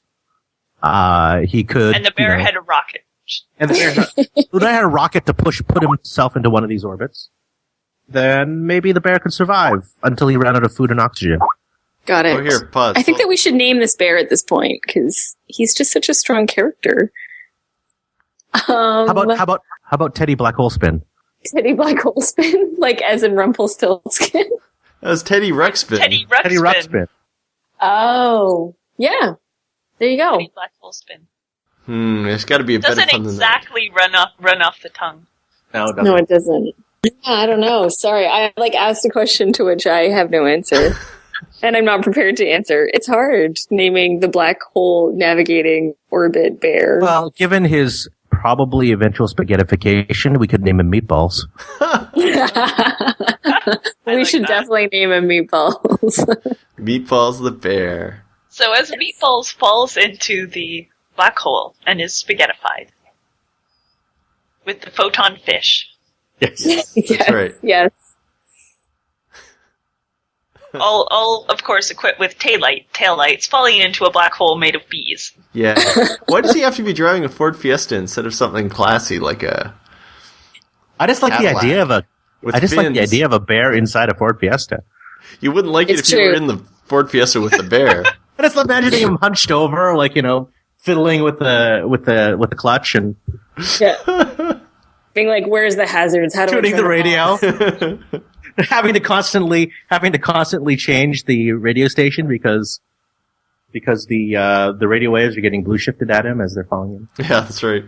Speaker 4: He could.
Speaker 3: And the bear had a rocket.
Speaker 4: And the bear had a rocket to put himself into one of these orbits. Then maybe the bear could survive until he ran out of food and oxygen.
Speaker 2: Got it.
Speaker 1: Oh, here, pause.
Speaker 2: I think that we should name this bear at this point because he's just such a strong character.
Speaker 4: How about Teddy Black Hole Spin?
Speaker 2: Teddy Black Hole Spin, as in Rumpelstiltskin.
Speaker 1: That was Teddy Ruxpin.
Speaker 3: Teddy
Speaker 4: Ruxpin.
Speaker 2: Oh, yeah. There you go.
Speaker 3: Teddy Black Hole Spin.
Speaker 1: There's got to be a better fun than that.
Speaker 3: Doesn't exactly run off the tongue.
Speaker 2: No, it doesn't. I don't know. Sorry, I asked a question to which I have no answer, and I'm not prepared to answer. It's hard naming the black hole navigating orbit bear.
Speaker 4: Well, given his probably eventual spaghettification, we could name him Meatballs.
Speaker 2: We should definitely name him Meatballs.
Speaker 1: Meatballs the bear.
Speaker 3: So as Meatballs falls into the black hole and is spaghettified with the photon fish.
Speaker 1: Yes, that's right.
Speaker 2: Yes.
Speaker 3: all of course equipped with taillights falling into a black hole made of bees.
Speaker 1: Yeah. Why does he have to be driving a Ford Fiesta instead of something classy like a
Speaker 4: I just like
Speaker 1: Cadillac
Speaker 4: the idea of a bear inside a Ford Fiesta.
Speaker 1: You wouldn't like it if you were in the Ford Fiesta with the bear.
Speaker 4: I just imagining him hunched over, fiddling with the clutch and
Speaker 2: being like, "Where's the hazards? How do I
Speaker 4: tuning the radio?" having to constantly change the radio station because because the radio waves are getting blue shifted at him as they're falling in.
Speaker 1: Yeah, that's right.